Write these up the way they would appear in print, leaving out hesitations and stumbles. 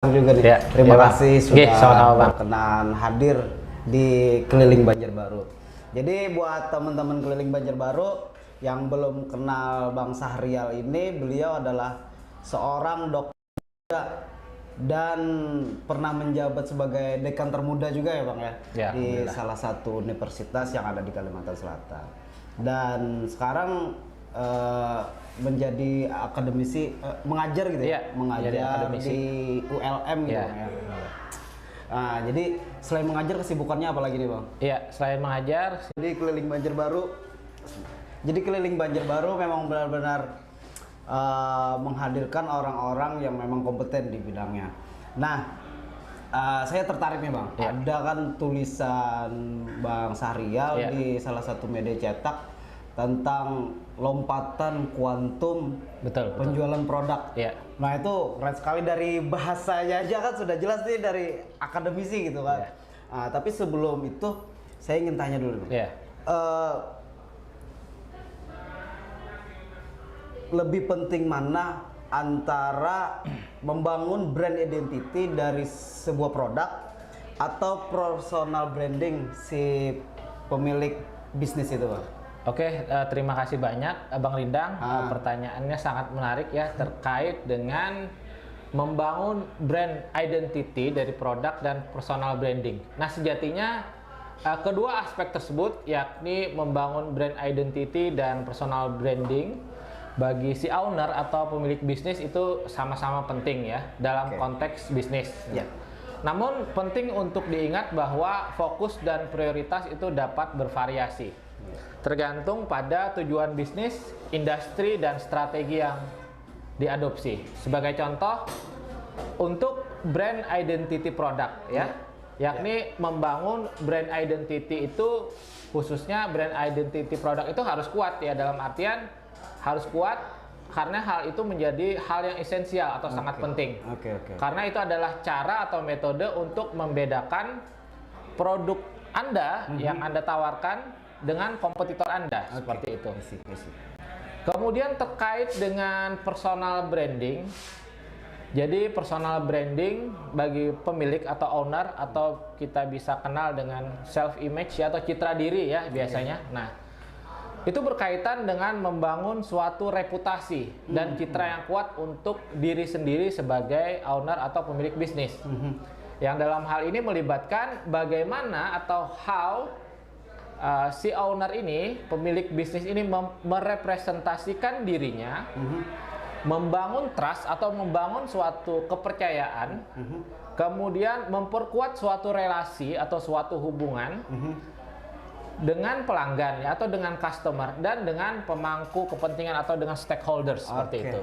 juga nih. Ya, Terima ya, kasih Bang. sudah Sama-sama, Bang. berkenan hadir di Keliling Banjarbaru. Jadi buat teman-teman Keliling Banjarbaru yang belum kenal Bang Sahrial ini, beliau adalah seorang dokter dan pernah menjabat sebagai dekan termuda juga ya Bang ya, Ya, di salah satu universitas yang ada di Kalimantan Selatan. Dan sekarang menjadi akademisi, mengajar gitu ya, Iya, mengajar jadi akademisi di ULM gitu Iya. Bang ya. Nah, jadi selain mengajar kesibukannya apa lagi nih Bang? Iya, selain mengajar, Jadi Keliling Banjarbaru memang benar-benar menghadirkan orang-orang yang memang kompeten di bidangnya. Nah, saya tertarik nih Bang. Iya. Ada kan tulisan Bang Sahrial Iya. di salah satu media cetak tentang lompatan kuantum betul. penjualan produk. Iya. Nah itu keren sekali, dari bahasanya aja kan sudah jelas nih dari akademisi gitu kan. Iya. Tapi sebelum itu saya ingin tanya dulu. Iya. Lebih penting mana antara membangun brand identity dari sebuah produk atau personal branding si pemilik bisnis itu Bang? Oke, terima kasih banyak Bang Lindang. Pertanyaannya sangat menarik ya, terkait dengan membangun brand identity dari produk dan personal branding. Nah, sejatinya kedua aspek tersebut, yakni membangun brand identity dan personal branding bagi si owner atau pemilik bisnis, itu sama-sama penting ya dalam konteks bisnis. Ya. Namun penting untuk diingat bahwa fokus dan prioritas itu dapat bervariasi, tergantung pada tujuan bisnis, industri, dan strategi yang diadopsi. Sebagai contoh, untuk brand identity produk ya, yakni membangun brand identity itu, khususnya brand identity produk itu harus kuat ya, dalam artian harus kuat karena hal itu menjadi hal yang esensial atau sangat penting. Karena itu adalah cara atau metode untuk membedakan produk Anda yang Anda tawarkan dengan kompetitor Anda, seperti itu. Kemudian terkait dengan personal branding, jadi personal branding bagi pemilik atau owner, atau kita bisa kenal dengan self image ya, atau citra diri ya biasanya. Nah, itu berkaitan dengan membangun suatu reputasi dan citra yang kuat untuk diri sendiri sebagai owner atau pemilik bisnis. Yang dalam hal ini melibatkan bagaimana atau how si owner ini, pemilik bisnis ini merepresentasikan dirinya, membangun trust atau membangun suatu kepercayaan, kemudian memperkuat suatu relasi atau suatu hubungan dengan pelanggan ya, atau dengan customer, dan dengan pemangku kepentingan atau dengan stakeholders, seperti itu.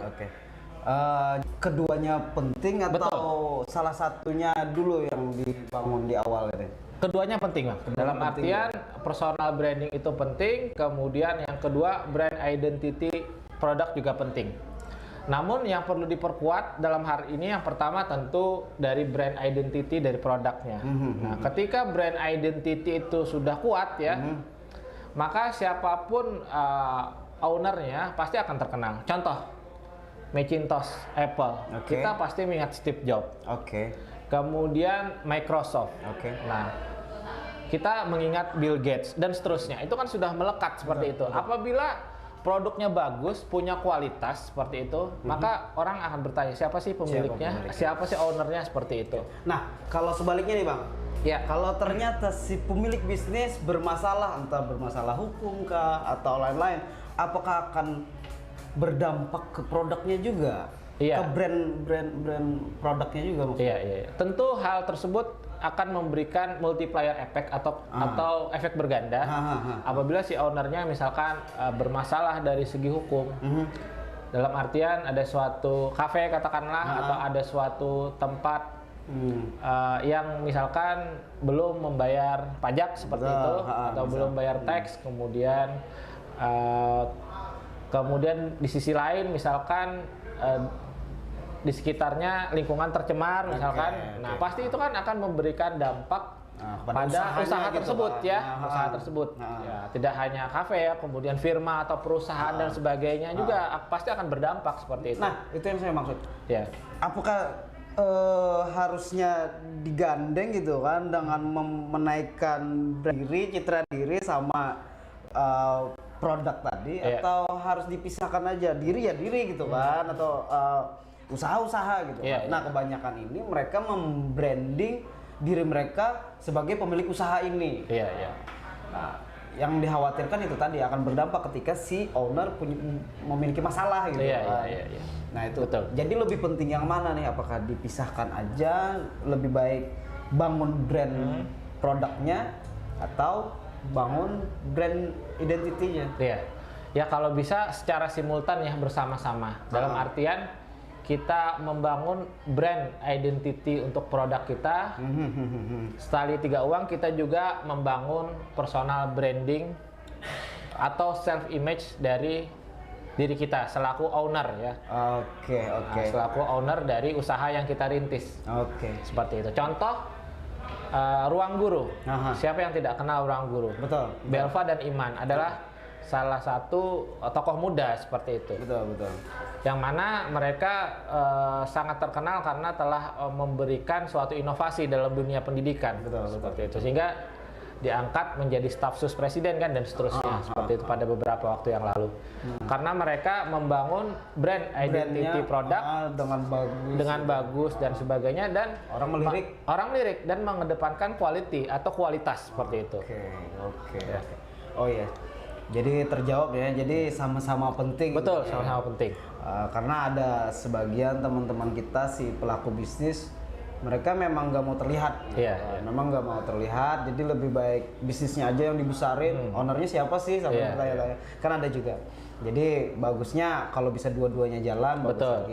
Keduanya penting atau salah satunya dulu yang dibangun di awal ini? Keduanya penting Bang. Dalam artian personal branding itu penting, kemudian yang kedua brand identity produk juga penting. Namun yang perlu diperkuat dalam hal ini, yang pertama tentu dari brand identity dari produknya. Nah, ketika brand identity itu sudah kuat ya, maka siapapun ownernya pasti akan terkenal. Contoh, Macintosh, Apple, kita pasti mengingat Steve Jobs. Kemudian Microsoft. Nah, kita mengingat Bill Gates dan seterusnya. Itu kan sudah melekat seperti itu. Apabila produknya bagus, punya kualitas seperti itu, maka orang akan bertanya, siapa sih pemiliknya? Siapa sih ownernya, seperti itu. Nah, kalau sebaliknya nih Bang, ya, kalau ternyata si pemilik bisnis bermasalah, entah bermasalah hukum kah atau lain-lain, apakah akan berdampak ke produknya juga? Iya. Ke brand produknya juga maksudnya? Iya. Tentu hal tersebut akan memberikan multiplier effect atau efek berganda apabila si ownernya misalkan bermasalah dari segi hukum. Dalam artian ada suatu kafe katakanlah, atau ada suatu tempat yang misalkan belum membayar pajak seperti itu, atau belum bayar tax, kemudian di sisi lain misalkan di sekitarnya lingkungan tercemar misalkan. Nah, pasti itu kan akan memberikan dampak pada usaha tersebut gitu, usaha tersebut. Ya, tidak hanya kafe ya, kemudian firma atau perusahaan dan sebagainya juga pasti akan berdampak seperti itu. Nah, itu yang saya maksud. Ya. Apakah harusnya digandeng gitu kan dengan menaikkan diri, citra diri sama produk tadi, Iya. atau harus dipisahkan aja, diri ya diri gitu kan, atau usaha-usaha gitu Iya, kan. Nah, kebanyakan ini mereka membranding diri mereka sebagai pemilik usaha ini. Iya, iya. Nah, yang dikhawatirkan itu tadi akan berdampak ketika si owner memiliki masalah gitu Iya, kan. iya, iya. Nah itu. Betul. Jadi lebih penting yang mana nih? Apakah dipisahkan aja, lebih baik bangun brand produknya, atau bangun brand identitinya? Iya. Ya kalau bisa secara simultan ya, bersama-sama. Dalam artian kita membangun brand identity untuk produk kita. Setali tiga uang, kita juga membangun personal branding atau self image dari diri kita selaku owner ya. Oke. Nah, selaku owner dari usaha yang kita rintis. Oke. Seperti itu. Contoh Ruang Guru. Aha. Siapa yang tidak kenal Ruang Guru? Betul. Belva dan Iman adalah salah satu tokoh muda seperti itu. Betul. Yang mana mereka sangat terkenal karena telah memberikan suatu inovasi dalam dunia pendidikan. Betul. Seperti itu. Sehingga diangkat menjadi staf sus presiden kan, dan seterusnya seperti itu pada beberapa waktu yang lalu. Karena mereka membangun brand identity produk dengan bagus dan sebagainya, dan orang melirik dan mengedepankan quality atau kualitas seperti itu. Oke. Ya. Oh iya. Jadi terjawab ya. Jadi sama-sama penting. Betul, gitu ya. sama-sama penting. Karena ada sebagian teman-teman kita si pelaku bisnis, mereka memang nggak mau terlihat. Iya. Memang nggak mau terlihat. Jadi lebih baik bisnisnya aja yang dibesarin. Ownernya siapa sih? Sampai bertanya-tanya. Kan ada juga. Jadi bagusnya kalau bisa dua-duanya jalan. Betul.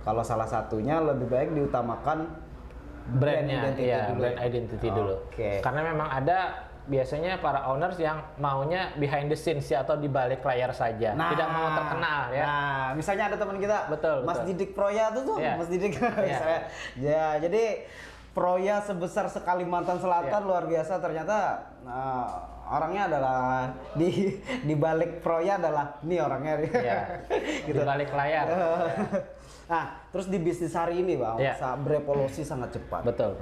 Kalau salah satunya lebih baik diutamakan brandnya, brand identity dulu. Oke. Karena memang ada biasanya para owners yang maunya behind the scenes ya, atau di balik layar saja, tidak mau terkenal ya. Nah, misalnya ada teman kita, Mas betul. Didik Proya tuh, Mas Didik misalnya. Ya, jadi Proya sebesar Kalimantan Selatan luar biasa, ternyata orangnya adalah di balik Proya adalah ini orangnya. Iya. Gitu. Di balik layar. Nah, terus di bisnis hari ini, Bang, berevolusi sangat cepat. Betul.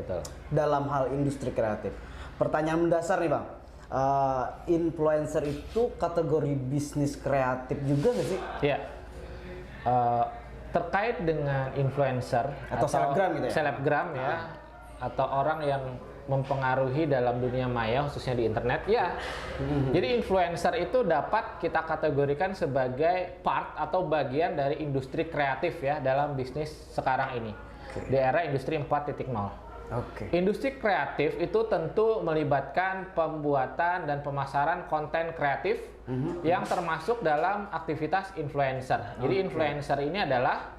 Dalam hal industri kreatif. Pertanyaan mendasar nih, Bang. Influencer itu kategori bisnis kreatif juga nggak sih? Iya. Terkait dengan influencer atau selebgram gitu ya? Selebgram ya, atau orang yang mempengaruhi dalam dunia maya khususnya di internet ya. Jadi influencer itu dapat kita kategorikan sebagai part atau bagian dari industri kreatif ya dalam bisnis sekarang ini. Di era industri 4.0. Industri kreatif itu tentu melibatkan pembuatan dan pemasaran konten kreatif yang termasuk dalam aktivitas influencer. Jadi influencer ini adalah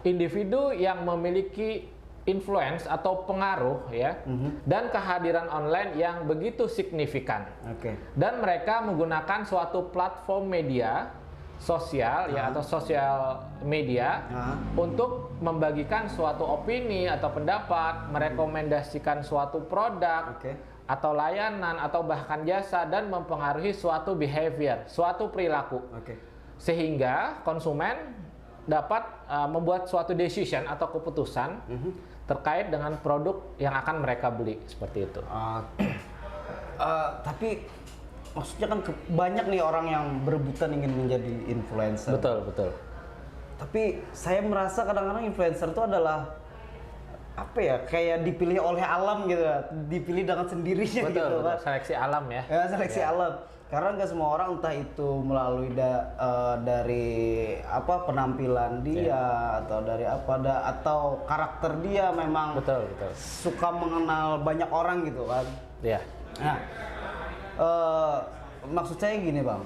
individu yang memiliki influence atau pengaruh ya, dan kehadiran online yang begitu signifikan. Dan mereka menggunakan suatu platform media sosial ya, atau sosial media untuk membagikan suatu opini atau pendapat, merekomendasikan suatu produk atau layanan atau bahkan jasa, dan mempengaruhi suatu behavior, suatu perilaku. Sehingga konsumen dapat membuat suatu decision atau keputusan terkait dengan produk yang akan mereka beli, seperti itu. Tapi maksudnya kan banyak nih orang yang berebutan ingin menjadi influencer. Betul. Tapi saya merasa kadang-kadang influencer itu adalah apa ya, kayak dipilih oleh alam gitu, dipilih dengan sendirinya gitu kan. Seleksi alam ya. Seleksi alam. Karena nggak semua orang, entah itu melalui dari apa penampilan dia atau dari atau karakter dia memang suka mengenal banyak orang gitu kan. Iya. Nah, maksud saya gini, Bang.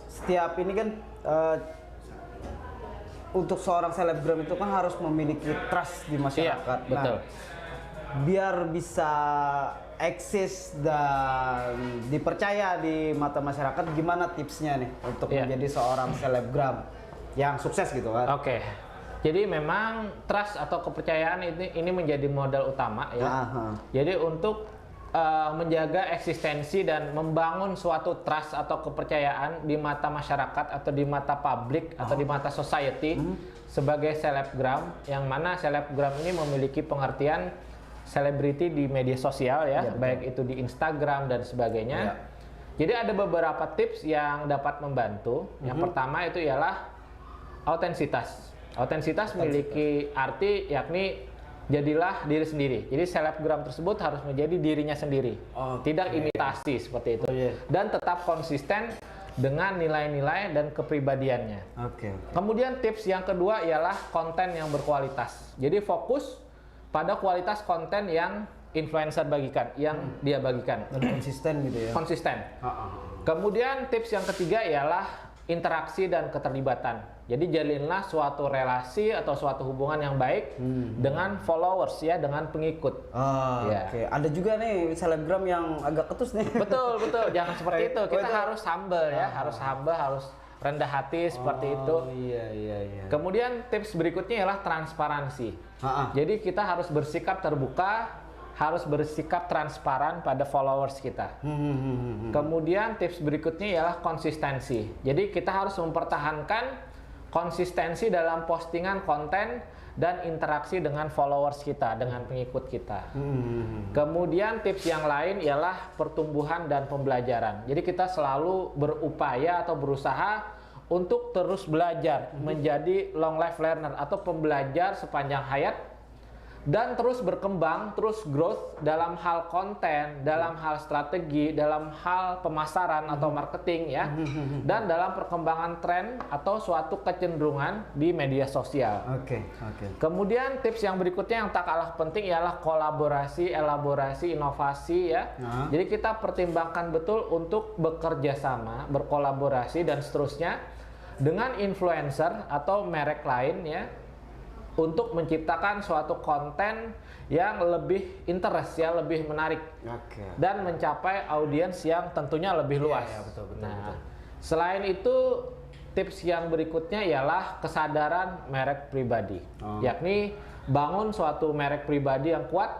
Setiap ini kan untuk seorang selebgram itu kan harus memiliki trust di masyarakat. Iya, betul. Biar bisa eksis dan dipercaya di mata masyarakat, gimana tipsnya nih untuk menjadi seorang selebgram yang sukses gitu kan? Jadi memang trust atau kepercayaan ini menjadi modal utama ya. Jadi untuk menjaga eksistensi dan membangun suatu trust atau kepercayaan di mata masyarakat atau di mata publik atau di mata society sebagai selebgram, yang mana selebgram ini memiliki pengertian selebriti di media sosial ya, baik itu di Instagram dan sebagainya. Jadi ada beberapa tips yang dapat membantu. Yang pertama itu ialah autentisitas. Autentisitas memiliki arti yakni jadilah diri sendiri. Jadi selebgram tersebut harus menjadi dirinya sendiri, tidak imitasi seperti itu, dan tetap konsisten dengan nilai-nilai dan kepribadiannya. Kemudian tips yang kedua ialah konten yang berkualitas. Jadi fokus pada kualitas konten yang influencer bagikan, yang dia bagikan. Dan konsisten gitu ya. Konsisten. Kemudian tips yang ketiga ialah interaksi dan keterlibatan. Jadi jalinlah suatu relasi atau suatu hubungan yang baik dengan followers ya, dengan pengikut. Ada juga nih selebgram yang agak ketus nih. Betul. Jangan seperti itu. Kita harus humble ya, harus humble, harus rendah hati seperti itu. Iya. Kemudian tips berikutnya ialah transparansi. Jadi kita harus bersikap terbuka, harus bersikap transparan pada followers kita. Kemudian tips berikutnya ialah konsistensi. Jadi kita harus mempertahankan konsistensi dalam postingan konten dan interaksi dengan followers kita, dengan pengikut kita. Kemudian tips yang lain ialah pertumbuhan dan pembelajaran. Jadi kita selalu berupaya atau berusaha untuk terus belajar, menjadi long life learner atau pembelajar sepanjang hayat, dan terus berkembang, terus growth dalam hal konten, dalam hal strategi, dalam hal pemasaran atau marketing ya, dan dalam perkembangan tren atau suatu kecenderungan di media sosial. Kemudian tips yang berikutnya yang tak kalah penting ialah kolaborasi, elaborasi, inovasi ya. Jadi kita pertimbangkan betul untuk bekerja sama, berkolaborasi dan seterusnya dengan influencer atau merek lain ya, untuk menciptakan suatu konten yang lebih interest ya, lebih menarik, dan mencapai audiens yang tentunya lebih luas. Betul. Selain itu, tips yang berikutnya ialah kesadaran merek pribadi, yakni bangun suatu merek pribadi yang kuat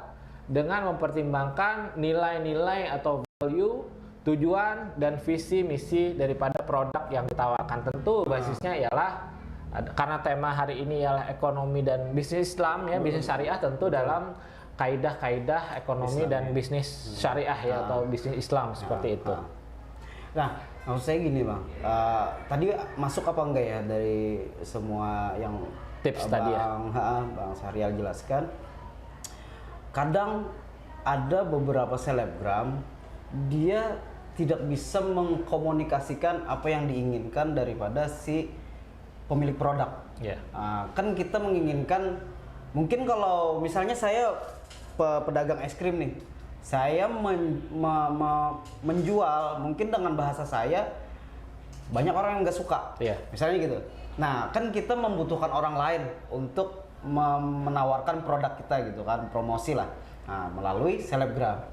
dengan mempertimbangkan nilai-nilai atau value, tujuan dan visi misi daripada produk yang ditawarkan. Tentu basisnya ialah, karena tema hari ini ialah ekonomi dan bisnis Islam ya, bisnis syariah, tentu dalam kaidah-kaidah ekonomi Islam, dan bisnis syariah ya, atau bisnis Islam seperti itu. Nah, maksud saya gini Bang, tadi masuk apa enggak ya dari semua yang tips tadi ya, Bang Syahrial jelaskan? Kadang ada beberapa selebgram dia tidak bisa mengkomunikasikan apa yang diinginkan daripada si pemilik produk. Kan kita menginginkan, mungkin kalau misalnya saya pedagang es krim nih, saya menjual mungkin dengan bahasa saya banyak orang yang nggak suka, misalnya gitu. Nah, kan kita membutuhkan orang lain untuk menawarkan produk kita gitu kan, promosi lah, melalui selebgram.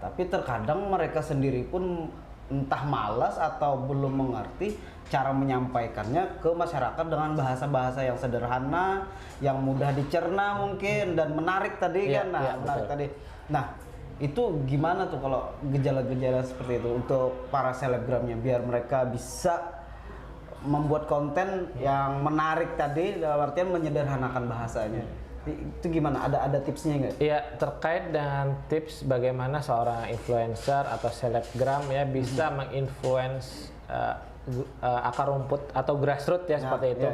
Tapi terkadang mereka sendiri pun entah malas atau belum mengerti cara menyampaikannya ke masyarakat dengan bahasa-bahasa yang sederhana, yang mudah dicerna mungkin, dan menarik tadi kan. Menarik tadi. Nah, itu gimana tuh kalau gejala-gejala seperti itu untuk para selebgramnya, biar mereka bisa membuat konten yang menarik tadi, dalam artian menyederhanakan bahasanya. Itu gimana? Ada tipsnya nggak? Iya, terkait dengan tips bagaimana seorang influencer atau selebgram ya bisa menginfluence akar rumput atau grassroots ya, seperti itu.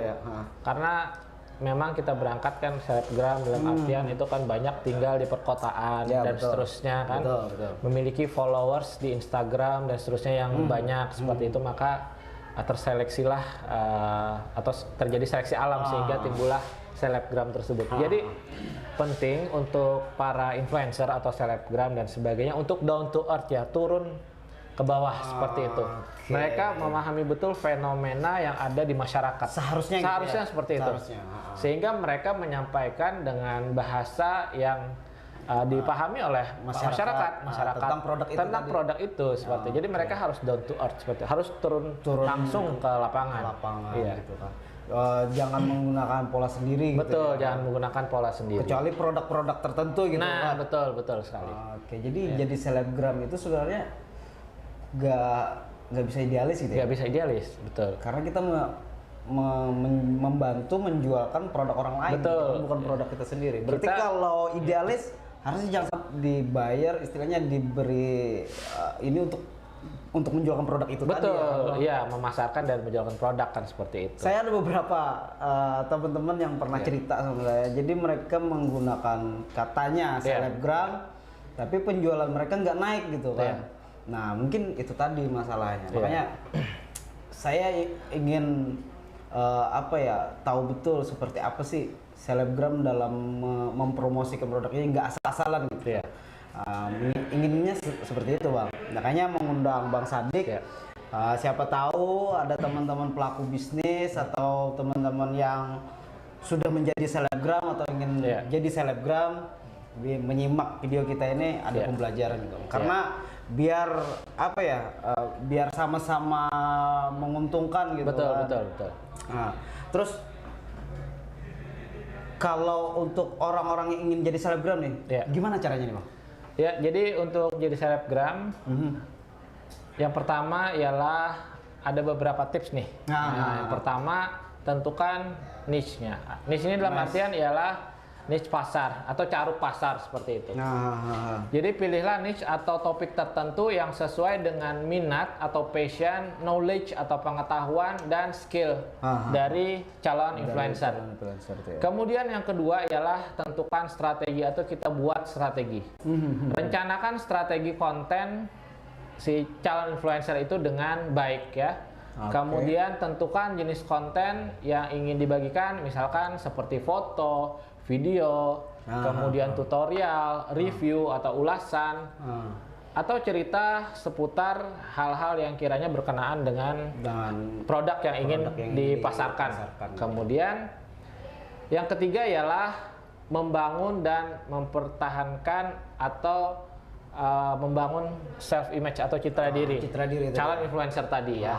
Karena memang kita berangkat kan selebgram dalam artian itu kan banyak tinggal di perkotaan dan seterusnya kan, memiliki followers di Instagram dan seterusnya yang banyak seperti itu, maka terseleksilah atau terjadi seleksi alam sehingga timbullah selebgram tersebut. Jadi penting untuk para influencer atau selebgram dan sebagainya untuk down to earth ya, turun ke bawah seperti itu. Mereka memahami betul fenomena yang ada di masyarakat. Seharusnya gitu ya? Seperti itu. Sehingga mereka menyampaikan dengan bahasa yang dipahami oleh masyarakat tentang produk itu seperti. Jadi mereka harus down to earth seperti, harus turun langsung ke lapangan. Gitu kan. jangan menggunakan pola sendiri gitu. Betul, ya. jangan menggunakan pola sendiri. Kecuali produk-produk tertentu gitu Nah, kan. betul sekali. Oke, jadi jadi selebgram itu sebenarnya nggak bisa idealis gitu ya. Nggak bisa idealis, betul. Karena kita membantu menjualkan produk orang lain, Betul. gitu, bukan produk kita sendiri. Berarti Kita- kalau idealis harusnya jangan dibayar, istilahnya diberi ini untuk menjualkan produk itu tadi ya. Betul, iya, memasarkan dan menjualkan produk kan seperti itu. Saya ada beberapa teman-teman yang pernah cerita sama saya. Jadi mereka menggunakan katanya selebgram, tapi penjualan mereka nggak naik gitu kan. Nah mungkin itu tadi masalahnya. Makanya saya ingin tahu betul seperti apa sih selebgram dalam mempromosikan produknya, nggak asal-asalan gitu. Inginnya seperti itu bang. Makanya mengundang Bang Sadik. Siapa tahu ada teman-teman pelaku bisnis atau teman-teman yang sudah menjadi selebgram atau ingin jadi selebgram, menyimak video kita ini ada pembelajaran gitu. Karena biar biar sama-sama menguntungkan gitu. Betul. Nah, terus kalau untuk orang-orang yang ingin jadi selebgram nih, gimana caranya nih bang? Ya, jadi untuk jadi selebgram, yang pertama ialah ada beberapa tips nih. Yang pertama tentukan niche-nya. Niche ini dalam artian ialah niche pasar atau caruk pasar seperti itu. Jadi pilihlah niche atau topik tertentu yang sesuai dengan minat atau passion, knowledge atau pengetahuan dan skill dari calon influencer. Kemudian yang kedua ialah tentukan strategi atau kita buat strategi. Rencanakan strategi konten si calon influencer itu dengan baik ya. Kemudian tentukan jenis konten yang ingin dibagikan, misalkan seperti foto, video, kemudian tutorial, review atau ulasan, atau cerita seputar hal-hal yang kiranya berkenaan dengan produk yang ingin dipasarkan. Kemudian yang ketiga ialah membangun dan mempertahankan atau membangun self image atau citra diri calon influencer tadi ya.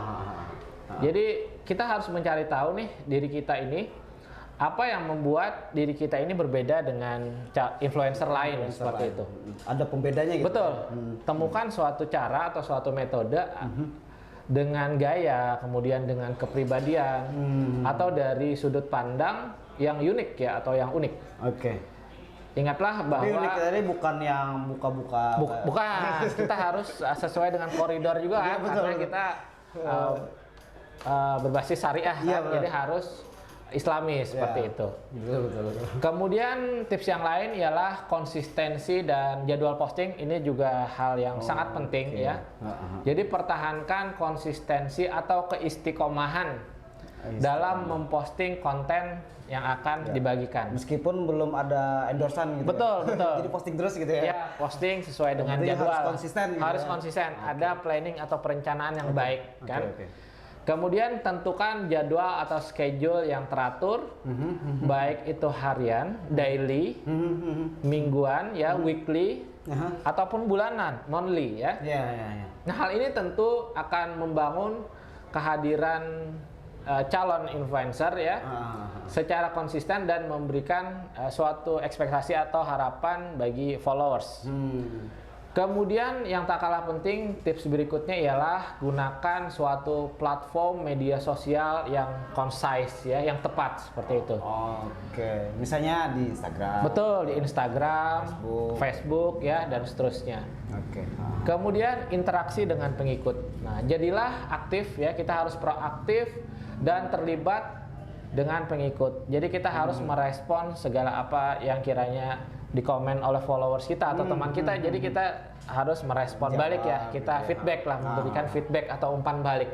Jadi kita harus mencari tahu nih diri kita ini apa yang membuat diri kita ini berbeda dengan influencer lain seperti itu. Ada pembedanya gitu. Betul. Temukan suatu cara atau suatu metode dengan gaya, kemudian dengan kepribadian atau dari sudut pandang yang unik ya atau yang unik. Ingatlah bahwa unik tadi bukan yang buka-buka. Bukan. Kita harus sesuai dengan koridor juga kan, karena kita berbasis syariah kan, jadi harus Islamis seperti itu. Betul. Kemudian tips yang lain ialah konsistensi dan jadwal posting. Ini juga hal yang sangat penting ya. Jadi pertahankan konsistensi atau keistiqomahan dalam memposting konten yang akan dibagikan. Meskipun belum ada endorsan gitu. Betul. Jadi posting terus gitu ya. Ya, posting sesuai dengan jadwal. Harus konsisten. Harus konsisten. Ada planning atau perencanaan yang baik kan. Kemudian tentukan jadwal atau schedule yang teratur, baik itu harian, daily, mingguan, ya, weekly, ataupun bulanan, monthly, ya. Nah, hal ini tentu akan membangun kehadiran calon influencer ya, secara konsisten dan memberikan suatu ekspektasi atau harapan bagi followers. Kemudian yang tak kalah penting, tips berikutnya ialah gunakan suatu platform media sosial yang concise ya, yang tepat seperti itu. Misalnya di Instagram. Betul, di Instagram, Facebook ya dan seterusnya. Kemudian interaksi dengan pengikut. Nah, jadilah aktif ya, kita harus proaktif dan terlibat dengan pengikut. Jadi kita harus merespon segala apa yang kiranya dikomen oleh followers kita atau teman kita. Jadi kita harus merespon balik ya, kita feedback lah, memberikan feedback atau umpan balik.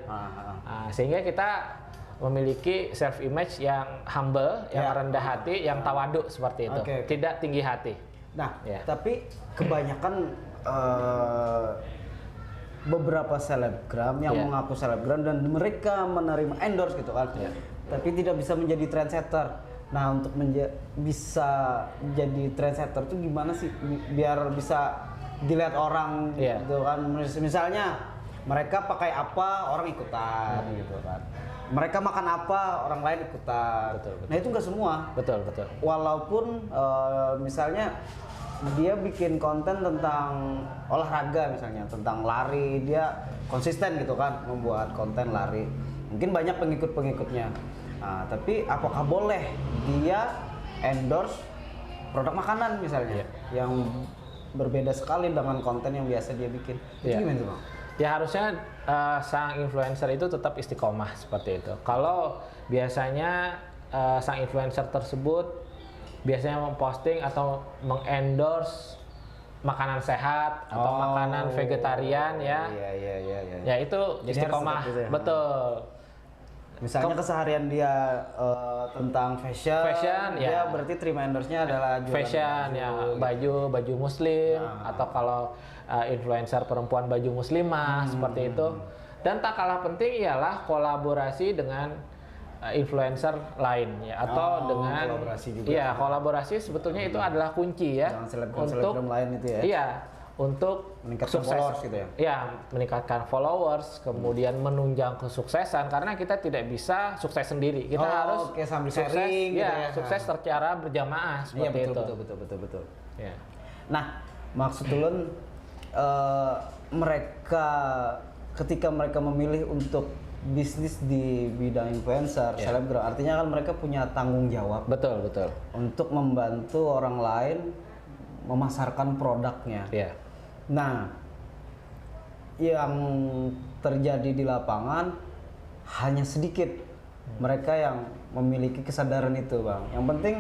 Sehingga kita memiliki self image yang humble, yang rendah hati, yang tawaduk seperti itu, tidak tinggi hati. Nah, tapi kebanyakan beberapa selebgram yang mengaku selebgram dan mereka menerima endorse gitu kan, tapi tidak bisa menjadi trendsetter. Nah, untuk bisa jadi trendsetter itu gimana sih biar bisa dilihat orang gitu kan? Misalnya mereka pakai apa orang ikutan gitu kan. mereka makan apa orang lain ikutan. Betul, betul. Nah itu nggak semua. Betul, betul. Walaupun misalnya dia bikin konten tentang olahraga misalnya, tentang lari, dia konsisten gitu kan membuat konten lari. Mungkin banyak pengikut-pengikutnya. Nah, tapi apakah boleh dia endorse produk makanan misalnya yang berbeda sekali dengan konten yang biasa dia bikin? Itu gimana tuh, Bang? Ya harusnya sang influencer itu tetap istiqomah seperti itu. Kalau biasanya sang influencer tersebut biasanya memposting atau mengendorse makanan sehat atau makanan vegetarian ya. Iya. Ya itu Jadi istiqomah, harus tetap gitu ya. betul. Misalnya keseharian dia tentang fashion, dia ya. berarti terima endorse-nya adalah jualan Fashion baju, ya, gitu. baju muslim atau kalau influencer perempuan baju muslimah seperti itu. Dan tak kalah penting ialah kolaborasi dengan influencer lain ya atau dengan kolaborasi juga. Iya, kolaborasi sebetulnya itu adalah kunci ya Jangan selebgram lain itu ya. Iya, untuk Meningkatkan followers gitu ya. Iya, meningkatkan followers, kemudian menunjang kesuksesan karena kita tidak bisa sukses sendiri. Kita harus sambil sukses, sharing gitu ya. sukses secara berjamaah Iya, seperti itu. betul. Ya. Nah, maksud Ulun mereka ketika mereka memilih untuk bisnis di bidang influencer, selebgram, artinya kan mereka punya tanggung jawab Betul. untuk membantu orang lain memasarkan produknya. Iya. Nah, yang terjadi di lapangan hanya sedikit mereka yang memiliki kesadaran itu, Bang. Yang penting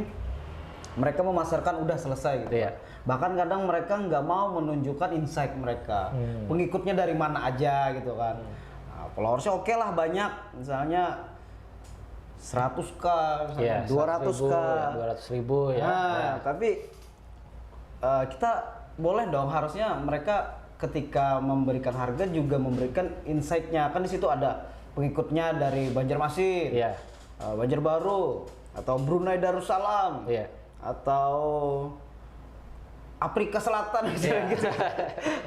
mereka memasarkan udah selesai gitu. Iya. Bahkan kadang mereka nggak mau menunjukkan insight mereka, pengikutnya dari mana aja gitu kan. Nah, followersnya oke lah banyak, misalnya 100k, misalnya 200k, 200.000 ya. Nah, tapi kita boleh dong, harusnya mereka ketika memberikan harga juga memberikan insight-nya. Kan di situ ada pengikutnya dari Banjarmasin, Iya. Banjarbaru, atau Brunei Darussalam, Iya. atau Afrika Selatan misalnya gitu.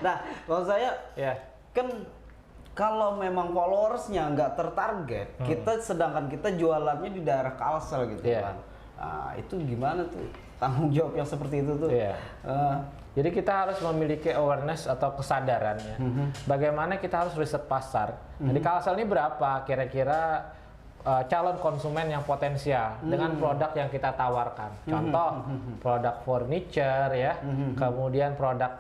Nah, kalau saya Iya. kan kalau memang followersnya nggak tertarget, sedangkan kita jualannya di daerah Kalsel gitu Iya. kan. Nah, itu gimana tuh tanggung jawab yang seperti itu tuh? Iya. Jadi kita harus memiliki awareness atau kesadarannya. Bagaimana kita harus riset pasar. Nah, di Kalsel ini berapa kira-kira calon konsumen yang potensial dengan produk yang kita tawarkan. Contoh produk furniture ya, kemudian produk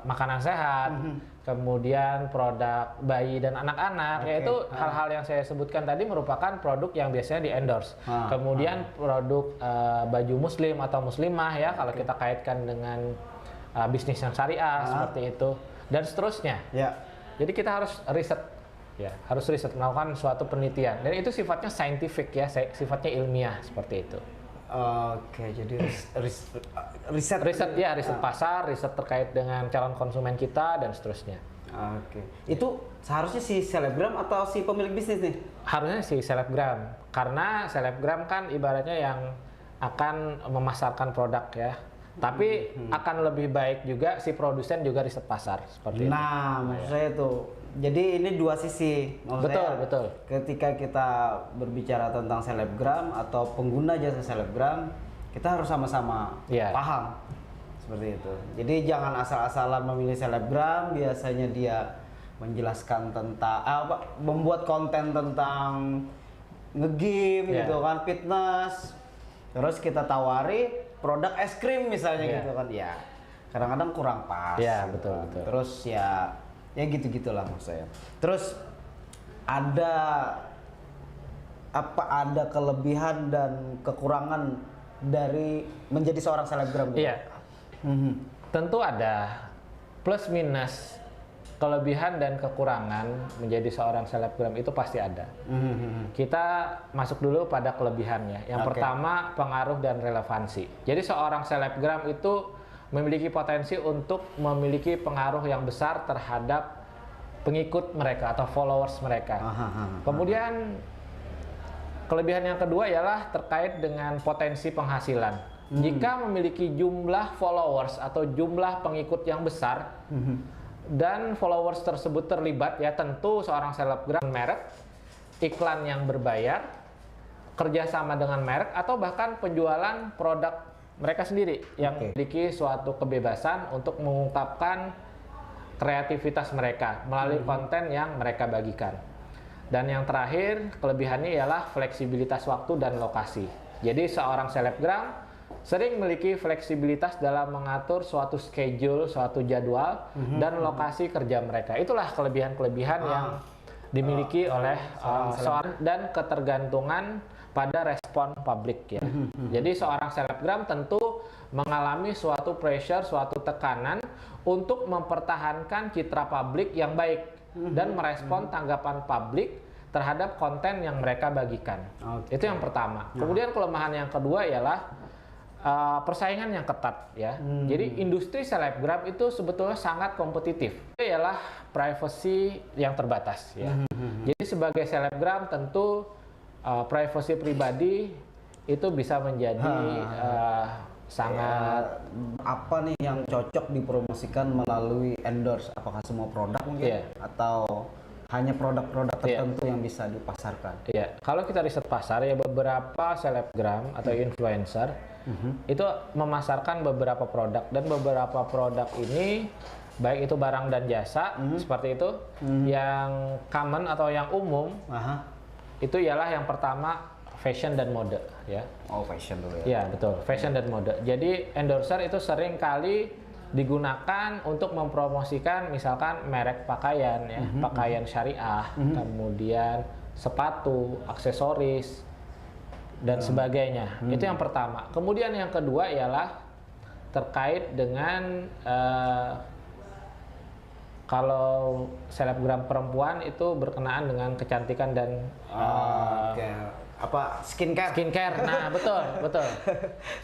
makanan sehat, kemudian produk bayi dan anak-anak. Yaitu hal-hal yang saya sebutkan tadi merupakan produk yang biasanya di endorse. Kemudian produk baju muslim atau muslimah ya, kalau kita kaitkan dengan bisnis yang syariah seperti itu dan seterusnya. Ya. Jadi kita harus riset. Ya, harus riset, melakukan suatu penelitian, dan itu sifatnya scientific ya, sifatnya ilmiah seperti itu. Oke, jadi riset Pasar, riset terkait dengan calon konsumen kita dan seterusnya. Oke. Itu seharusnya si selebgram atau si pemilik bisnis nih? Harusnya si selebgram, karena selebgram kan ibaratnya yang akan memasarkan produk ya. Tapi akan lebih baik juga si produsen juga riset pasar seperti itu. Nah, maksud saya tuh. Jadi ini dua sisi. Maksud saya, Betul. Ketika kita berbicara tentang selebgram atau pengguna jasa selebgram, kita harus sama-sama paham seperti itu. Jadi jangan asal-asalan memilih selebgram. Biasanya dia menjelaskan tentang membuat konten tentang nge-game gitu kan, fitness. Terus kita tawari produk es krim misalnya gitu kan, ya kadang-kadang kurang pas. Ya, gitu betul. Terus ya gitu-gitulah maksud saya. Terus ada kelebihan dan kekurangan dari menjadi seorang selebgram gitu? Iya. Tentu ada plus minus, kelebihan dan kekurangan menjadi seorang selebgram itu pasti ada. Kita masuk dulu pada kelebihannya. Yang pertama, pengaruh dan relevansi. Jadi seorang selebgram itu memiliki potensi untuk memiliki pengaruh yang besar terhadap pengikut mereka atau followers mereka. Kemudian kelebihan yang kedua ialah terkait dengan potensi penghasilan. Jika memiliki jumlah followers atau jumlah pengikut yang besar dan followers tersebut terlibat, ya tentu seorang selebgram merek iklan yang berbayar, kerjasama dengan merek, atau bahkan penjualan produk mereka sendiri yang memiliki suatu kebebasan untuk mengungkapkan kreativitas mereka melalui konten yang mereka bagikan. Dan yang terakhir, kelebihannya ialah fleksibilitas waktu dan lokasi. Jadi seorang selebgram sering memiliki fleksibilitas dalam mengatur suatu schedule, suatu jadwal, dan lokasi kerja mereka. Itulah kelebihan-kelebihan yang dimiliki oleh seorang, dan ketergantungan pada respon publik ya. Jadi seorang selebgram tentu mengalami suatu pressure, suatu tekanan untuk mempertahankan citra publik yang baik dan merespon tanggapan publik terhadap konten yang mereka bagikan. Itu yang pertama. Kemudian kelemahan yang kedua ialah persaingan yang ketat ya. Jadi industri selebgram itu sebetulnya sangat kompetitif. Itu ialah privacy yang terbatas ya. Jadi sebagai selebgram tentu privasi pribadi itu bisa menjadi sangat apa nih yang cocok dipromosikan melalui endorse? Apakah semua produk mungkin atau hanya produk-produk tertentu yang bisa dipasarkan? Iya, kalau kita riset pasar ya beberapa selebgram atau influencer itu memasarkan beberapa produk, dan beberapa produk ini baik itu barang dan jasa seperti itu. Yang common atau yang umum itu ialah yang pertama fashion dan mode ya. Oh, fashion dulu ya. Iya, betul. Fashion dan mode. Jadi endorser itu sering kali digunakan untuk mempromosikan misalkan merek pakaian ya, pakaian syariah, kemudian sepatu, aksesoris dan sebagainya. Itu yang pertama. Kemudian yang kedua ialah terkait dengan kalau selebgram perempuan itu berkenaan dengan kecantikan dan apa skincare. Nah, betul.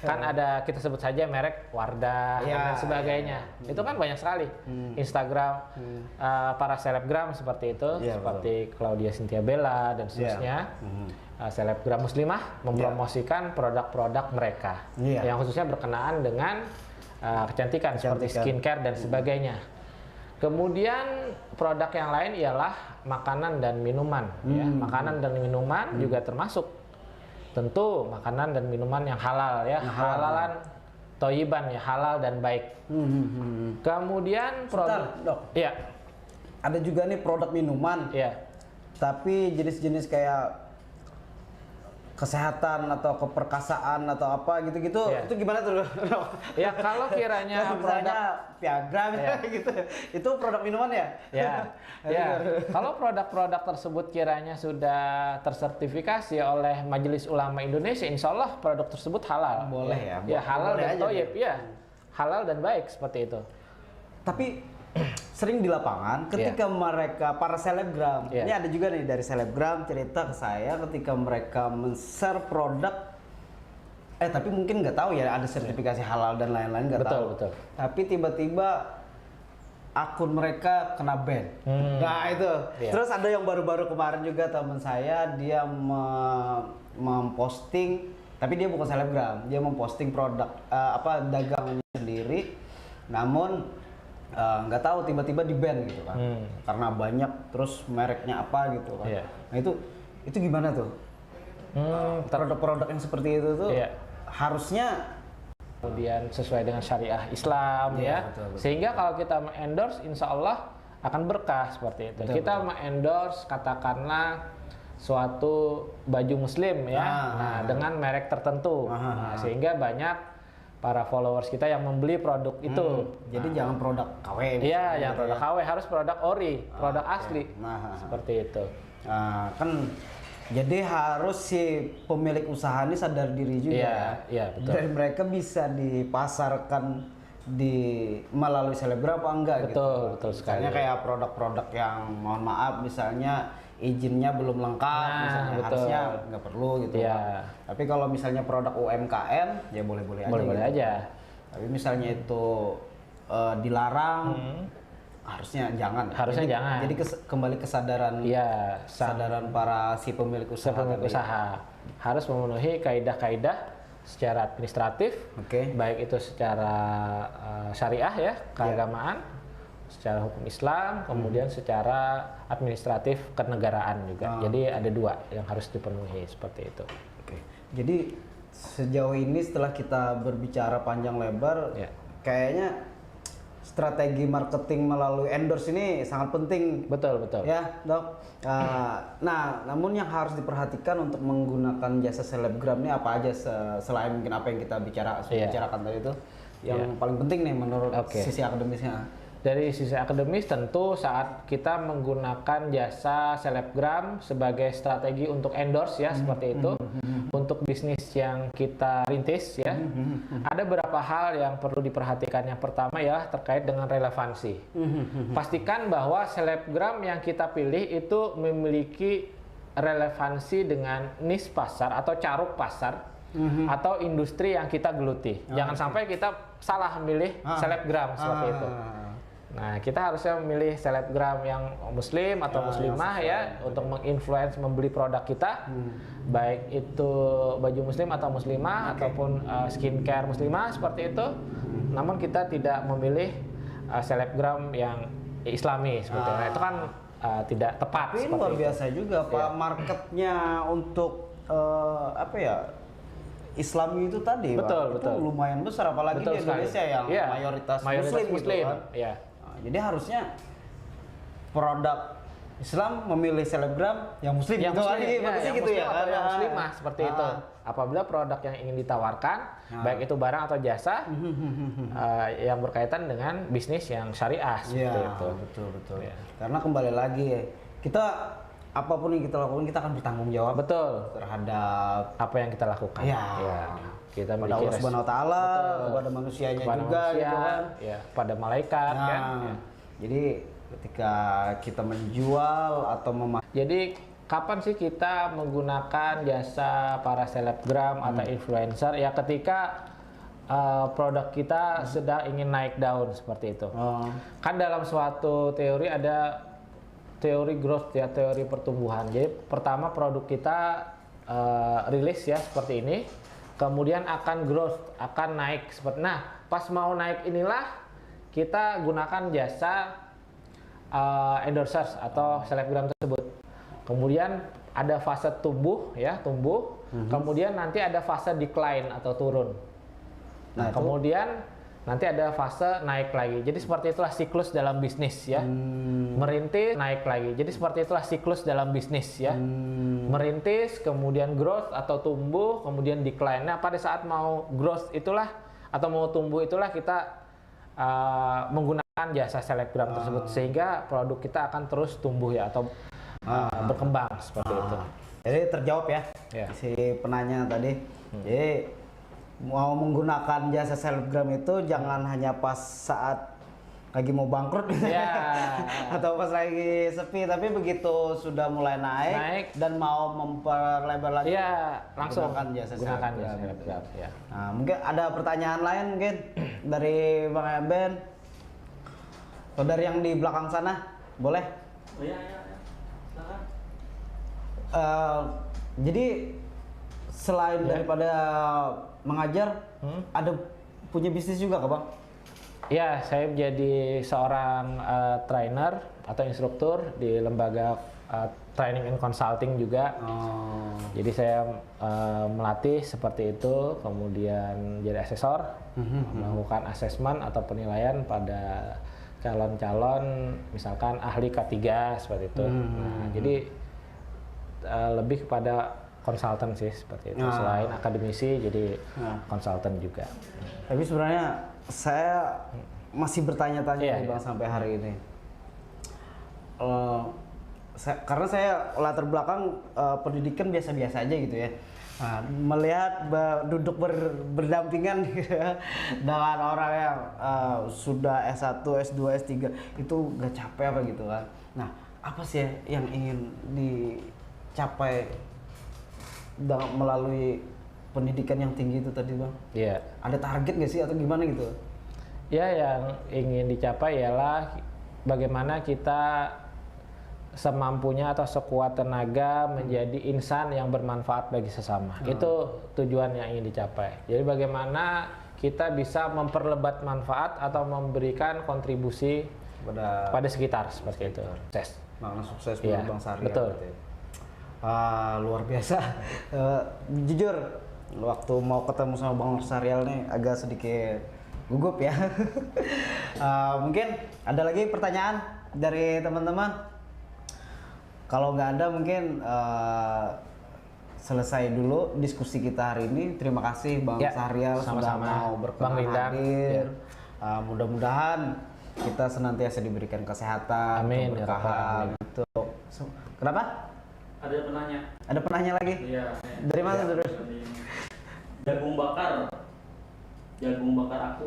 Kan ada, kita sebut saja merek Wardah dan sebagainya. Itu kan banyak sekali. Instagram para selebgram seperti itu, seperti Claudia Cynthia Bella dan seterusnya. Selebgram muslimah mempromosikan produk-produk mereka yang khususnya berkenaan dengan kecantikan seperti skincare dan sebagainya. Kemudian produk yang lain ialah makanan dan minuman ya. Makanan dan minuman juga termasuk tentu makanan dan minuman yang halal ya, halalan toyiban ya, halal dan baik. Kemudian produk Dok. Iya. Ada juga nih produk minuman. Iya. Tapi jenis-jenis kayak kesehatan atau keperkasaan atau apa gitu-gitu, itu gimana tuh? Ya kalau kiranya produk Viagra gitu, itu produk minuman ya? Ya. Kalau produk-produk tersebut kiranya sudah tersertifikasi oleh Majelis Ulama Indonesia, insya Allah produk tersebut halal. Boleh ya? Ya, halal dan thayyib ya. Halal dan baik seperti itu. Tapi sering di lapangan ketika mereka para selebgram, ini ada juga nih dari selebgram cerita ke saya ketika mereka men-share produk, tapi mungkin nggak tahu ya ada sertifikasi halal dan lain-lain, nggak tahu. Betul. Tapi tiba-tiba akun mereka kena ban. Nah itu. Terus ada yang baru-baru kemarin juga teman saya, dia memposting, tapi dia bukan selebgram, dia memposting produk dagangannya sendiri, namun nggak tahu tiba-tiba di ban gitu kan, karena banyak, terus mereknya apa gitu kan. Nah itu gimana tuh? Produk-produk yang seperti itu tuh harusnya kemudian sesuai dengan syariah Islam betul. Sehingga kalau kita endorse, insya Allah akan berkah seperti itu. Kita endorse katakanlah suatu baju muslim ya, dengan merek tertentu, sehingga banyak para followers kita yang membeli produk itu. Jadi jangan produk KW. Iya, jangan produk KW, harus produk ori, produk asli. Seperti itu. Kan jadi harus si pemilik usaha ini sadar diri juga. Iya, betul. Dan mereka bisa dipasarkan melalui selebgram apa enggak gitu. Betul sekali. Misalnya kayak produk-produk yang mohon maaf misalnya izinnya belum lengkap, misalnya harusnya nggak perlu gitu. Tapi kalau misalnya produk UMKM ya boleh-boleh aja. Boleh-boleh aja. Tapi misalnya itu dilarang, harusnya jangan. Harusnya jangan. Jadi kembali kesadaran. Kesadaran para si pemilik usaha. Harus memenuhi kaidah-kaidah secara administratif, baik itu secara syariah ya, keagamaan, secara hukum Islam, kemudian secara administratif kenegaraan juga. Jadi ada dua yang harus dipenuhi seperti itu. Oke. Jadi sejauh ini setelah kita berbicara panjang lebar, kayaknya strategi marketing melalui endorse ini sangat penting. Betul. Ya, Dok. Nah, namun yang harus diperhatikan untuk menggunakan jasa selebgram ini apa aja selain mungkin apa yang kita bicarakan tadi itu, yang paling penting nih menurut sisi akademisnya. Dari sisi akademis tentu saat kita menggunakan jasa selebgram sebagai strategi untuk endorse ya seperti itu untuk bisnis yang kita rintis ya. Ada beberapa hal yang perlu diperhatikan. Yang pertama ya terkait dengan relevansi. Pastikan bahwa selebgram yang kita pilih itu memiliki relevansi dengan niche pasar atau caruk pasar atau industri yang kita geluti. Jangan sampai kita salah memilih selebgram seperti itu. Nah, kita harusnya memilih selebgram yang muslim atau muslimah ya untuk menginfluence membeli produk kita, baik itu baju muslim atau muslimah ataupun skincare muslimah seperti itu. Namun kita tidak memilih selebgram yang islami seperti itu. Nah, itu kan tidak tepat. Tapi luar biasa juga Pak, marketnya untuk apa ya? Islami itu tadi, betul. Itu lumayan besar, apalagi di Indonesia yang mayoritas muslim gitu kan. Jadi harusnya produk Islam memilih selebgram yang muslim yang gitu, yang gitu ya, atau yang muslimah seperti itu. Apabila produk yang ingin ditawarkan, baik itu barang atau jasa, yang berkaitan dengan bisnis yang syariah seperti itu. Betul. Karena kembali lagi kita apapun yang kita lakukan kita akan bertanggung jawab terhadap apa yang kita lakukan. Kita pada Allah Subhanahu wa taala, kepada manusianya juga gitu kan. Pada malaikat kan. Jadi ketika kita menjual atau jadi kapan sih kita menggunakan jasa para selebgram atau influencer? Ya ketika produk kita sedang ingin naik daun seperti itu. Kan dalam suatu teori ada teori growth ya, teori pertumbuhan. Jadi pertama produk kita rilis ya seperti ini, kemudian akan growth, akan naik seperti. Nah, pas mau naik inilah kita gunakan jasa endorsers atau selebgram tersebut. Kemudian ada fase tumbuh. Kemudian nanti ada fase decline atau turun. Nah, kemudian nanti ada fase naik lagi. Jadi seperti itulah siklus dalam bisnis ya. Merintis, naik lagi. Jadi seperti itulah siklus dalam bisnis ya. Merintis, kemudian growth atau tumbuh, kemudian decline. Nah, pada saat mau growth itulah atau mau tumbuh itulah kita menggunakan jasa selebgram tersebut sehingga produk kita akan terus tumbuh ya atau berkembang seperti itu. Jadi terjawab ya si penanya tadi. Jadi mau menggunakan jasa selebgram itu jangan hanya pas saat lagi mau bangkrut atau pas lagi sepi, tapi begitu sudah mulai naik dan mau memperlebar lagi langsung gunakan jasa selebgram. Nah, mungkin ada pertanyaan lain mungkin dari Bang Eben atau dari yang di belakang sana, boleh? Jadi selain daripada mengajar, ada punya bisnis juga kah Bang? Ya, saya menjadi seorang trainer atau instruktur di lembaga training and consulting juga. Jadi saya melatih seperti itu, kemudian jadi asesor, melakukan asesmen atau penilaian pada calon-calon misalkan ahli K3 seperti itu. Nah, jadi lebih kepada konsultan sih seperti itu. Selain akademisi, jadi konsultan juga. Tapi sebenarnya saya masih bertanya-tanya Bang sampai hari ini. Karena saya latar belakang pendidikan biasa-biasa aja gitu ya. Nah, melihat duduk berdampingan dengan orang yang sudah S1, S2, S3 itu gak capek apa gitu kan. Nah, apa sih yang ingin dicapai melalui pendidikan yang tinggi itu tadi Bang? Ada target nggak sih atau gimana gitu? Ya, yang ingin dicapai ialah bagaimana kita semampunya atau sekuat tenaga menjadi insan yang bermanfaat bagi sesama. Itu tujuan yang ingin dicapai. Jadi bagaimana kita bisa memperlebat manfaat atau memberikan kontribusi pada sekitar seperti itu. Sukses. Makna sukses Iya, menurut Bang Sahrial. betul. berarti. Luar biasa. Jujur, waktu mau ketemu sama Bang Sahrial nih agak sedikit gugup ya. Mungkin ada lagi pertanyaan dari teman-teman? Kalau nggak ada mungkin selesai dulu diskusi kita hari ini. Terima kasih Bang Ya, Sahrial sudah sama-sama. mau Bang berkenan Lindang. hadir. Mudah-mudahan kita senantiasa diberikan kesehatan, Amin, ya keberkahan. Rabbal Gitu. Kenapa? Ada penanya. Ada penanya lagi? Iya. Dari mana Iya, terus? Jagung bakar. Jagung bakar aku.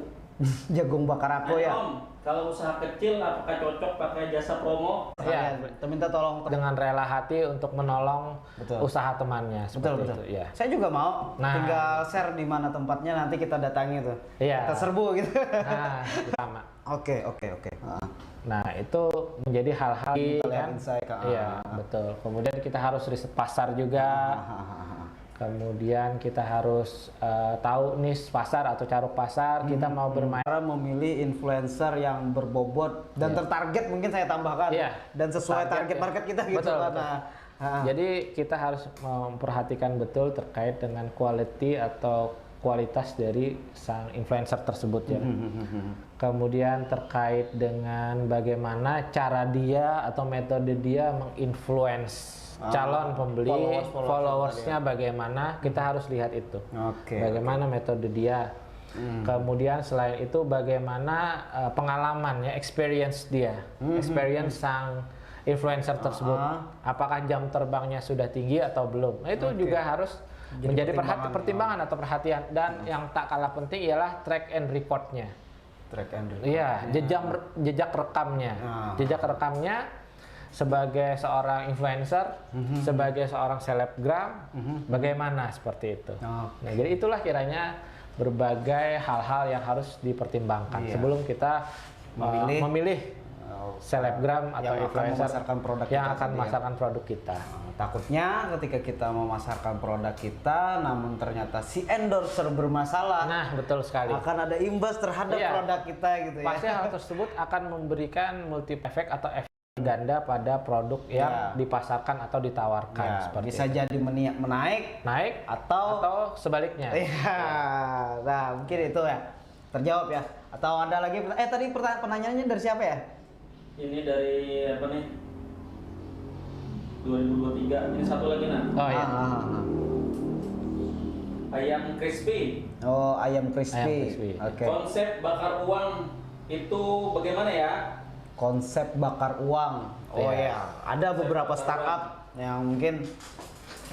Jagung bakar aku ya. Om, kalau usaha kecil apakah cocok pakai jasa promo? Ya, Kita minta tolong. dengan rela hati untuk menolong Betul. usaha temannya. Betul Seperti betul. Itu, ya. Saya juga mau. Nah. Tinggal share di mana tempatnya nanti kita datangi tuh. Iya. Kita serbu gitu. Nah, itu sama. Oke. Nah, itu menjadi hal-hal Kita lihat kan. insight, Iya, betul. Kemudian kita harus riset pasar juga. Kemudian kita harus tahu niche pasar atau caruk pasar. Kita mau bermain. Cara memilih influencer yang berbobot dan tertarget mungkin saya tambahkan. Iya. Dan sesuai target Target, ya. market kita gitu Betul, kan. betul. Nah, Jadi kita harus memperhatikan betul terkait dengan quality atau kualitas dari sang influencer tersebut ya. Kemudian terkait dengan bagaimana cara dia atau metode dia menginfluence calon pembeli, followersnya bagaimana, kita harus lihat itu. Oke. Bagaimana metode dia. Kemudian selain itu bagaimana pengalaman ya, experience dia, experience sang influencer tersebut. Apakah jam terbangnya sudah tinggi atau belum? Nah, itu juga harus menjadi pertimbangan atau perhatian. Dan yang tak kalah penting ialah track and recordnya. Track and record. Iya, jejak rekamnya. Jejak rekamnya sebagai seorang influencer, sebagai seorang selebgram, bagaimana seperti itu. Nah, jadi itulah kiranya berbagai hal-hal yang harus dipertimbangkan sebelum kita memilih selebgram atau yang akan influencer memasarkan produk yang kita akan tadi ya. memasarkan produk kita. Takutnya ketika kita memasarkan produk kita, namun ternyata si endorser bermasalah, Nah, betul sekali. akan ada imbas terhadap Iya. produk kita gitu ya. Pasti hal tersebut akan memberikan multi efek atau efek ganda pada produk yang dipasarkan atau ditawarkan Ya, seperti bisa itu. jadi menaik Naik atau sebaliknya. iya. Nah, mungkin itu ya. Terjawab ya. Atau ada lagi tadi pertanyaannya dari siapa ya? Ini dari apa nih? 2023. Ini satu lagi nah. Oh iya. Ayam crispy. Oh, ayam crispy. Ayam crispy. Oke. Konsep bakar uang itu bagaimana ya? Konsep bakar uang. Oh Iya. ya, ada beberapa startup yang mungkin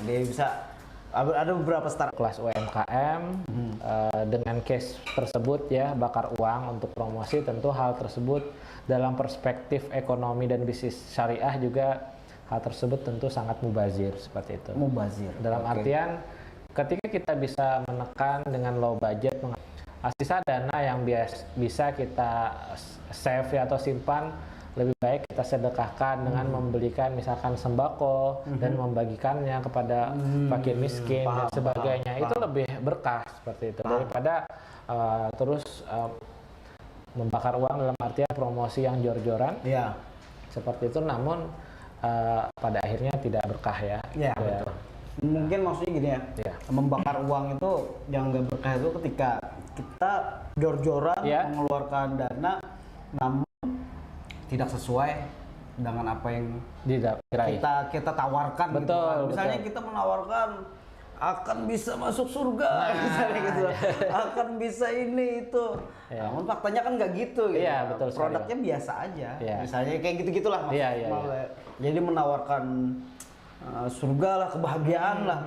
dia bisa ada beberapa startup Kelas UMKM dengan case tersebut ya, bakar uang untuk promosi, tentu hal tersebut dalam perspektif ekonomi dan bisnis syariah juga hal tersebut tentu sangat mubazir seperti itu. mubazir. Dalam Oke. artian ketika kita bisa menekan dengan low budget sisa dana yang bisa kita save atau simpan, lebih baik kita sedekahkan dengan membelikan misalkan sembako dan membagikannya kepada fakir miskin dan sebagainya. Itu lebih berkah seperti itu daripada terus membakar uang dalam artian promosi yang jor-joran Iya. seperti itu, namun pada akhirnya tidak berkah ya. Iya, Ya. betul. Mungkin maksudnya gini ya, Iya. membakar uang itu yang nggak berkah itu ketika kita jor-joran Iya. mengeluarkan dana, namun tidak sesuai dengan apa yang Diraih. kita tawarkan. Gitu Betul, kan. Misalnya betul. kita menawarkan akan bisa masuk surga, misalnya gitu, akan bisa ini itu. Iya. Namun faktanya kan nggak gitu. Gitu. Iya, betul sekali. Produknya biasa aja. Iya. Misalnya kayak gitu-gitulah. Iya, iya, Jadi menawarkan surga lah, kebahagiaan lah.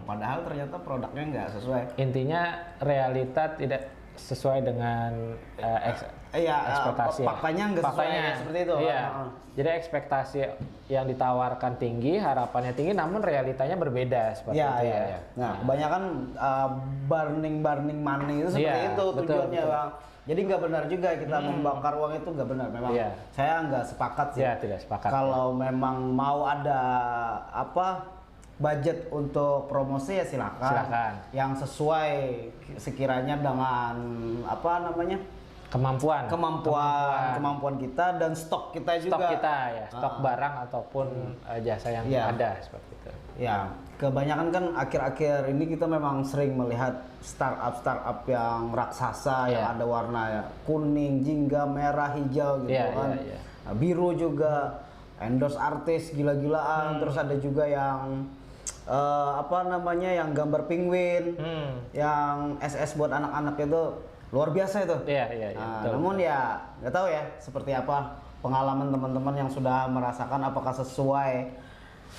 Padahal ternyata produknya nggak sesuai. Intinya realita tidak sesuai dengan ekspektasi. Faktanya nggak sesuai Faktanya, seperti itu. Iya. Jadi ekspektasi yang ditawarkan tinggi, harapannya tinggi, namun realitanya berbeda seperti Iya, itu iya. ya. Nah, kebanyakan burning money itu seperti Iya, itu betul, tujuannya, betul. Bang. Jadi nggak benar juga kita membakar uang itu nggak benar. Memang Iya. saya nggak sepakat sih. Iya, tidak sepakat. Kalau memang mau ada budget untuk promosi ya silakan. Silakan. Yang sesuai sekiranya dengan kemampuan kita dan stok kita juga. Stok kita ya, stok barang ataupun jasa yang ada seperti itu. Ya, kebanyakan kan akhir-akhir ini kita memang sering melihat startup yang raksasa yang ada warna ya, kuning, jingga, merah, hijau gitu kan. Nah, biru juga, endorse artis gila-gilaan, terus ada juga yang yang gambar penguin, yang SS buat anak-anak itu luar biasa itu. Namun ya nggak tahu ya seperti apa pengalaman teman-teman yang sudah merasakan, apakah sesuai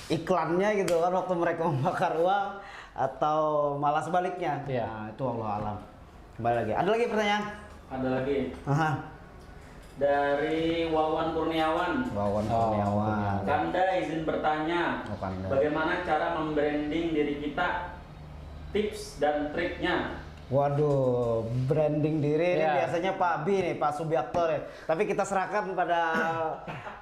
iklannya gitu kan waktu mereka membakar uang atau malah sebaliknya. Nah, itu Allah alam. Kembali lagi. Ada lagi pertanyaan? Ada lagi. Dari Wawan Kurniawan. Kanda izin bertanya, bagaimana cara membranding diri kita? Tips dan triknya. Waduh, branding diri ini biasanya Pak B nih, Pak Subiakto ya. Tapi kita serahkan pada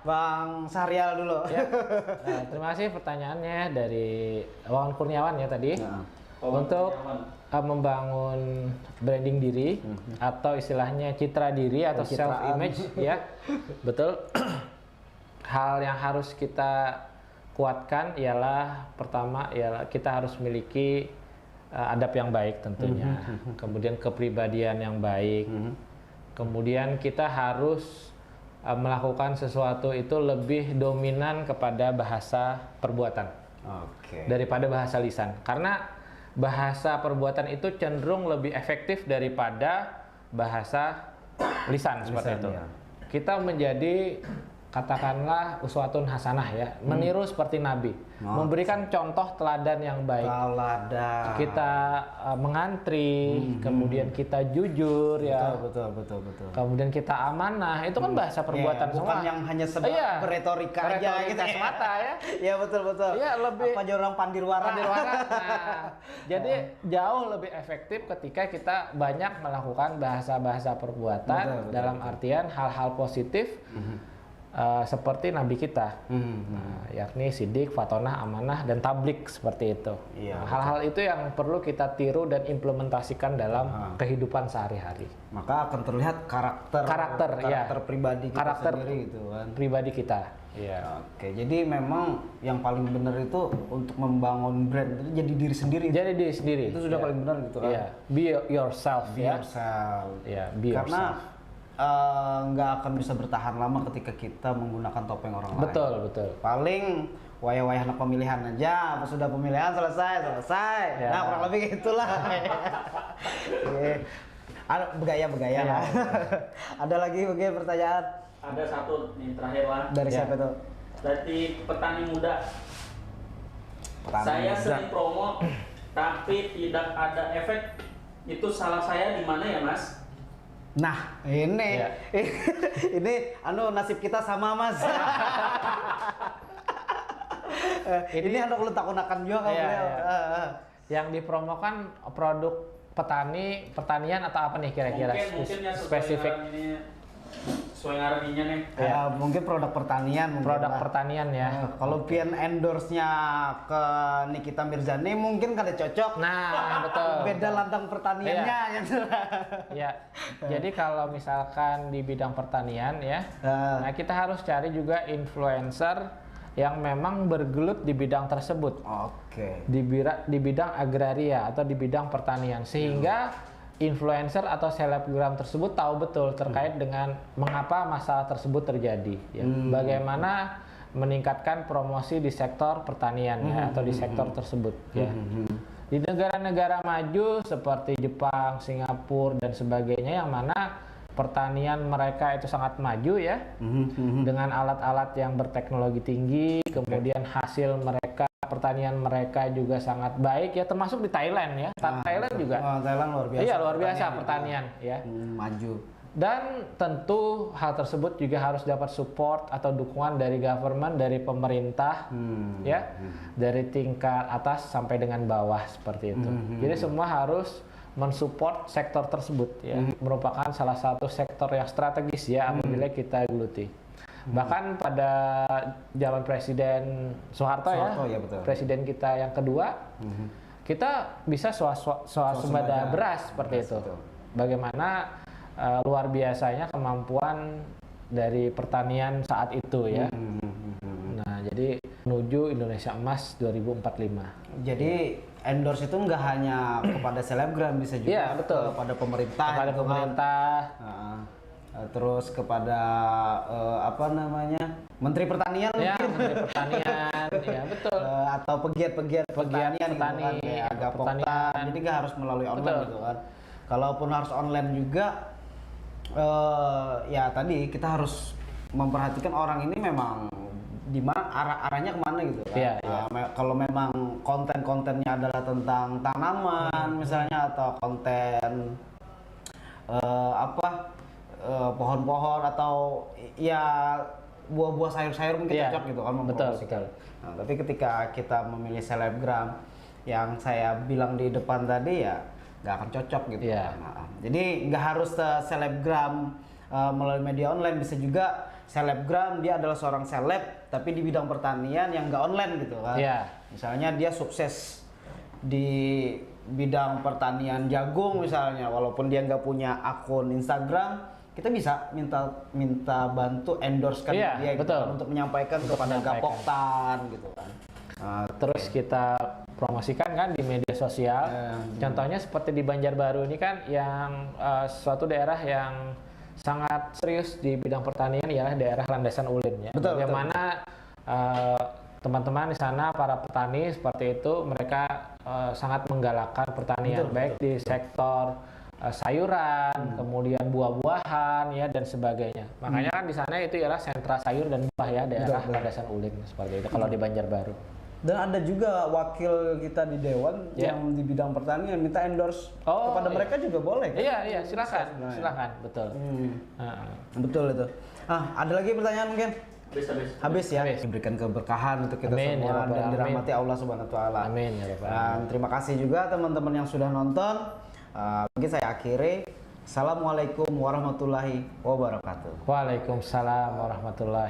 Bang Sahrial dulu. Nah, terima kasih pertanyaannya dari Wawan Kurniawan ya tadi. Untuk membangun branding diri atau istilahnya citra diri atau self image ya. Betul. Hal yang harus kita kuatkan ialah pertama ialah kita harus memiliki adab yang baik tentunya. Kemudian kepribadian yang baik. Kemudian kita harus melakukan sesuatu itu lebih dominan kepada bahasa perbuatan daripada bahasa lisan. Karena bahasa perbuatan itu cenderung lebih efektif daripada bahasa lisan seperti itu. Kita menjadi katakanlah uswatun hasanah ya, meniru seperti Nabi, memberikan contoh teladan yang baik. Kita mengantri, kemudian kita jujur ya. Betul. Kemudian kita amanah, itu kan bahasa perbuatan semua. Bukan yang hanya sebatas berretorika aja gitu semata ya. Iya betul. Iya lebih apa aja orang pandirwara. Nah, jadi jauh lebih efektif ketika kita banyak melakukan bahasa-bahasa perbuatan dalam artian hal-hal positif. Seperti Nabi kita, yakni sidik, fatonah, amanah, dan tablik seperti itu. Hal-hal itu yang perlu kita tiru dan implementasikan dalam kehidupan sehari-hari. Maka akan terlihat karakter pribadi kita sendiri gitu kan. Pribadi kita. Oke, jadi memang yang paling benar itu untuk membangun brand itu jadi diri sendiri. Jadi diri sendiri. Itu sudah paling benar gitu kan. Be yourself. Be yourself. Be Karena yourself. Nggak akan bisa bertahan lama ketika kita menggunakan topeng orang lain. Betul. Paling wayah-wayah anak pemilihan aja, pas sudah pemilihan selesai. Nah kurang lebih gitulah. Begaya lah. Ada lagi mungkin pertanyaan? Ada satu nih terakhir lah. Dari siapa tuh? Dari petani muda. Saya sering promo, tapi tidak ada efek. Itu salah saya di mana ya Mas? Nah, ini nasib kita sama Mas. Ini anak lu takunakan juga beliau. Yang dipromokan produk pertanian atau apa nih kira-kira? Mungkin ya spesifik. Sesuai ngaraninya nih. Mungkin produk pertanian. Pertanian ya. Kalau pian endorse-nya ke Nikita Mirzani mungkin kada cocok. Nah, betul. Beda ladang pertaniannya. Jadi kalau misalkan di bidang pertanian ya, nah kita harus cari juga influencer yang memang bergelut di bidang tersebut. Di bidang agraria atau di bidang pertanian sehingga influencer atau selebgram tersebut tahu betul terkait dengan mengapa masalah tersebut terjadi ya. Bagaimana meningkatkan promosi di sektor pertanian ya, atau di sektor tersebut ya. Di negara-negara maju seperti Jepang, Singapura dan sebagainya yang mana pertanian mereka itu sangat maju ya, dengan alat-alat yang berteknologi tinggi, kemudian hasil mereka pertanian mereka juga sangat baik ya, termasuk di Thailand ya. Thailand juga. Thailand luar biasa. Iya, luar biasa pertanian ya. Maju. Dan tentu hal tersebut juga harus dapat support atau dukungan dari government, dari pemerintah ya. Dari tingkat atas sampai dengan bawah seperti itu. Jadi semua harus mensupport sektor tersebut ya. Merupakan salah satu sektor yang strategis ya apabila kita geluti. Bahkan pada zaman Presiden Soeharto ya betul. Presiden kita yang kedua, kita bisa swasembada beras seperti itu. Betul. Bagaimana luar biasanya kemampuan dari pertanian saat itu ya. Nah, jadi menuju Indonesia Emas 2045. Jadi endorse itu nggak hanya kepada selebgram, bisa juga Iya, betul. kepada pemerintah, Kepada gitu kan. pemerintah, Terus kepada apa namanya, Menteri Pertanian ya, mungkin. Menteri Pertanian, ya betul. Atau pegiat-pegiat pertanian gitu kan, petani, kayak Gapoktan. pertanian. Jadi nggak harus melalui online Betul. gitu kan. Kalaupun harus online juga, ya tadi kita harus memperhatikan orang ini memang di mana arahnya kemana gitu kan. Iya, iya. Kalau memang konten-kontennya adalah tentang tanaman misalnya, atau konten pohon-pohon, atau ya buah-buah, sayur-sayur mungkin Iya, cocok gitu kan mempromosikan. Nah, tapi ketika kita memilih selebgram yang saya bilang di depan tadi, ya nggak akan cocok gitu. Iya. Nah, jadi nggak harus selebgram melalui media online, bisa juga selebgram dia adalah seorang seleb tapi di bidang pertanian yang nggak online gitu kan. Iya. Misalnya dia sukses di bidang pertanian jagung misalnya, walaupun dia nggak punya akun Instagram, kita bisa minta bantu endorsekan Iya, dia gitu betul. kan, untuk menyampaikan kepada menyampaikan. Gapoktan gitu kan. Terus kita promosikan kan di media sosial. Contohnya seperti di Banjarbaru ini kan, yang suatu daerah yang sangat serius di bidang pertanian ialah daerah Landasan Ulin ya. Betul, Bagaimana teman-teman di sana, para petani seperti itu, mereka sangat menggalakkan pertanian, baik di sektor sayuran, kemudian buah-buahan ya dan sebagainya. Makanya kan di sana itu ialah sentra sayur dan buah ya, daerah Landasan Ulin seperti itu kalau di Banjarbaru. Dan ada juga wakil kita di Dewan yang di bidang pertanian, minta endorse kepada mereka juga boleh kan? Iya, silakan, betul. Betul itu. Ada lagi pertanyaan mungkin? Habis ya. Diberikan keberkahan untuk kita Amin, ya semua Rabbal dan Alamin. dirahmati Allah Subhanahu wa taala. Amin, ya Rabbal Dan terima kasih juga teman-teman yang sudah nonton. Mungkin saya akhiri. Assalamualaikum warahmatullahi wabarakatuh. Waalaikumsalam warahmatullahi